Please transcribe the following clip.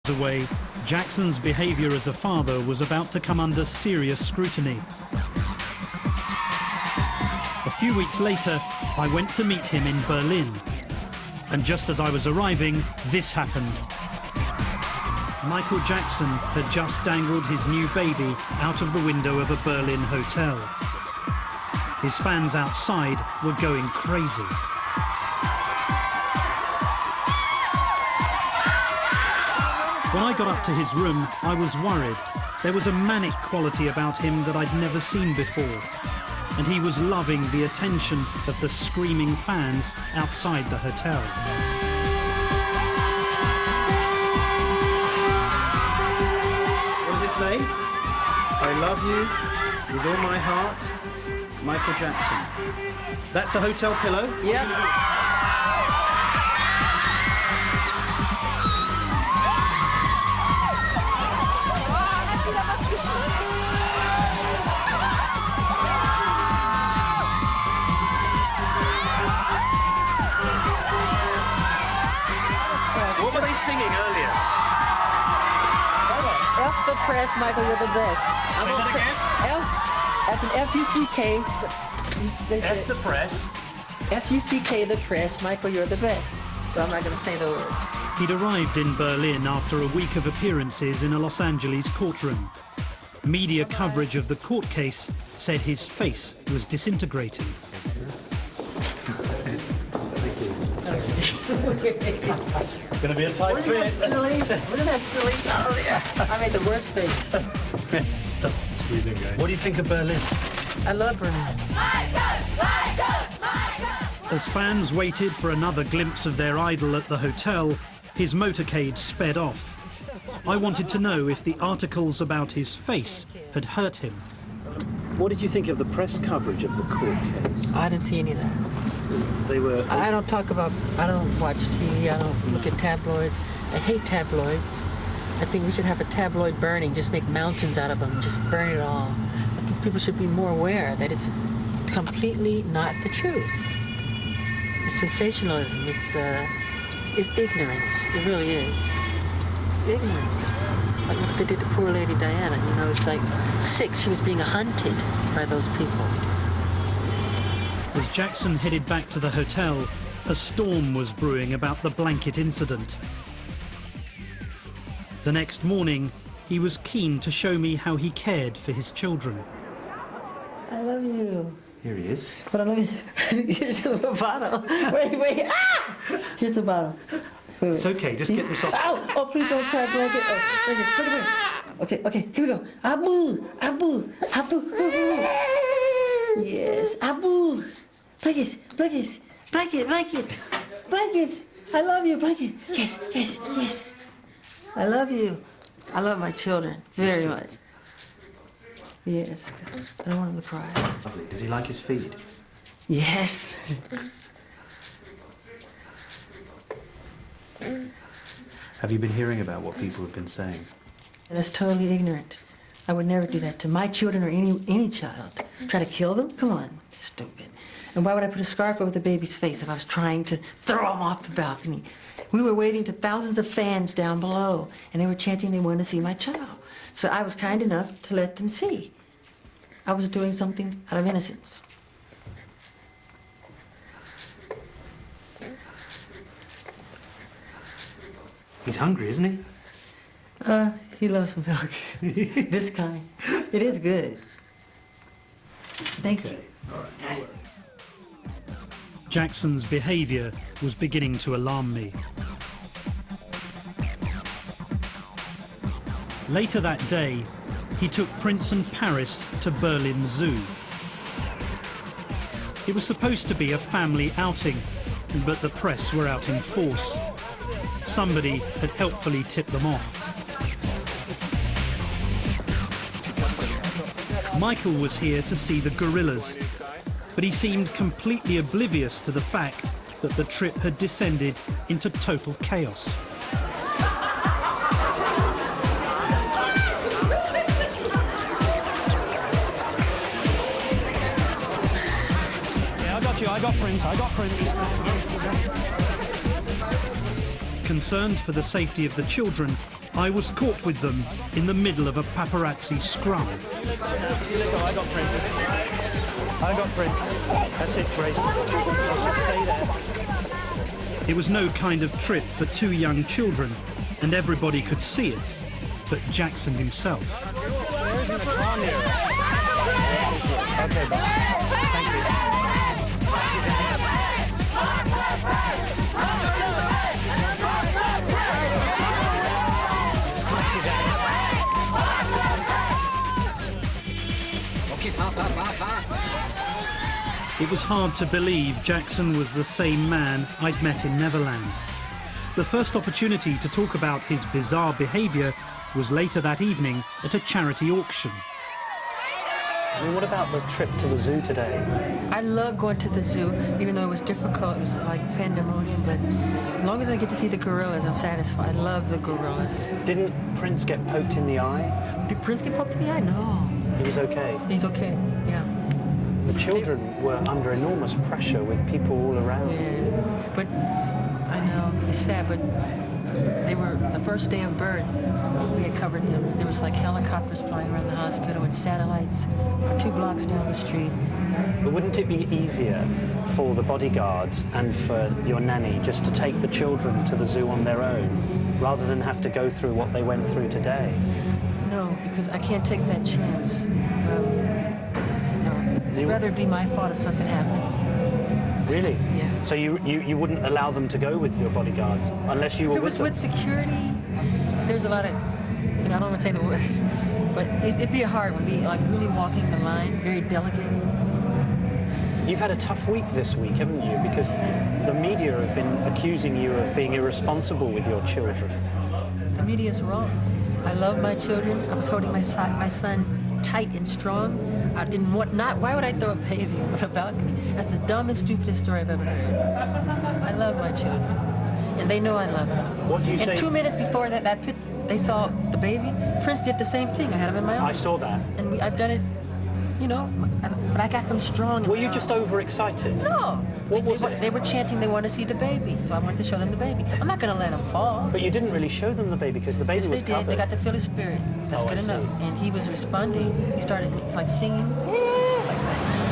away, Jackson's behaviour as a father was about to come under serious scrutiny. A few weeks later, I went to meet him in Berlin. And just as I was arriving, this happened. Michael Jackson had just dangled his new baby out of the window of a Berlin hotel. His fans outside were going crazy. When I got up to his room, I was worried. There was a manic quality about him that I'd never seen before. And he was loving the attention of the screaming fans outside the hotel. What does it say? I love you with all my heart, Michael Jackson. That's the hotel pillow? Yep. What were they singing earlier? F the press, Michael, you're the best. Say that again? F, that's an F-U-C-K. F the press. F-U-C-K, the press, Michael, you're the best. But I'm not going to say the word. He'd arrived in Berlin after a week of appearances in a Los Angeles courtroom. Media coverage of the court case said his face was disintegrating. It's going to be a tight fit. Wasn't that silly? Oh, yeah. I made the worst face. Stop squeezing, guys. What do you think of Berlin? I love Berlin. As fans waited for another glimpse of their idol at the hotel, his motorcade sped off. I wanted to know if the articles about his face had hurt him. What did you think of the press coverage of the court case? I didn't see any of that. They were... I don't watch TV, I don't look at tabloids. I hate tabloids. I think we should have a tabloid burning, just make mountains out of them, just burn it all. I think people should be more aware that it's completely not the truth. It's sensationalism, it's ignorance, it really is. Ignorance. Like what they did to poor Lady Diana, you know, it's like sick, she was being hunted by those people. As Jackson headed back to the hotel, a storm was brewing about the blanket incident. The next morning, he was keen to show me how he cared for his children. I love you. Here he is. But let me, here's the bottle. Wait, ah! Here's the bottle. Wait. It's okay, just get this off. Ow! Oh, please don't cry, blanket. Oh, okay, here we go. Abu, Abu, Abu, Abu. Yes, Abu. Blanket. I love you, blanket. Yes. I love you. I love my children very much. Yes, I don't want him to cry. Lovely. Does he like his feed? Yes. Have you been hearing about what people have been saying? And it's totally ignorant. I would never do that to my children or any child. Try to kill them? Come on, stupid. And why would I put a scarf over the baby's face if I was trying to throw him off the balcony? We were waving to thousands of fans down below, and they were chanting they wanted to see my child. So I was kind enough to let them see. I was doing something out of innocence. He's hungry, isn't he? He loves milk. This kind. It is good. Thank you. All right, no worries. Jackson's behaviour was beginning to alarm me. Later that day, he took Prince and Paris to Berlin Zoo. It was supposed to be a family outing, but the press were out in force. Somebody had helpfully tipped them off. Michael was here to see the gorillas, but he seemed completely oblivious to the fact that the trip had descended into total chaos. Yeah, I got Prince. Concerned for the safety of the children, I was caught with them in the middle of a paparazzi scrum. I got Prince. I got Prince. That's it, Grace. Just stay there. It was no kind of trip for two young children, and everybody could see it, but Jackson himself. Where is in the car near? Okay, boss. Thank you. It was hard to believe Jackson was the same man I'd met in Neverland. The first opportunity to talk about his bizarre behaviour was later that evening at a charity auction. I mean, what about the trip to the zoo today? I love going to the zoo, even though it was difficult. It was like pandemonium, but as long as I get to see the gorillas, I'm satisfied. I love the gorillas. Didn't Prince get poked in the eye? Did Prince get poked in the eye? No. He was okay. He's okay, yeah. The children were under enormous pressure with people all around. Yeah, but I know, it's sad, but they were, the first day of birth, we had covered them. There was like helicopters flying around the hospital and satellites for 2 blocks down the street. But wouldn't it be easier for the bodyguards and for your nanny just to take the children to the zoo on their own, rather than have to go through what they went through today? No, because I can't take that chance. I'd rather it be my fault if something happens. Really? Yeah. So you wouldn't allow them to go with your bodyguards unless you were If it was with with security, there's a lot of, I don't want to say the word, but it'd be a hard one. Be like really walking the line, very delicate. You've had a tough week this week, haven't you? Because the media have been accusing you of being irresponsible with your children. The media's wrong. I love my children. I was holding my son tight and strong. I didn't want, why would I throw a baby on the balcony? That's the dumbest, stupidest story I've ever heard. I love my children, and they know I love them. What do you say? And 2 minutes before that they saw the baby, Prince did the same thing. I had him in my arms. I saw that. And I've done it, but I got them strong. Were you just overexcited? No. What was it? They were chanting they want to see the baby, so I wanted to show them the baby. I'm not going to let them fall. But you didn't really show them the baby because the baby Yes, was they did. covered. They got to feel his spirit. That's Oh, good I see. enough. And he was responding. He started, it's like singing, like that.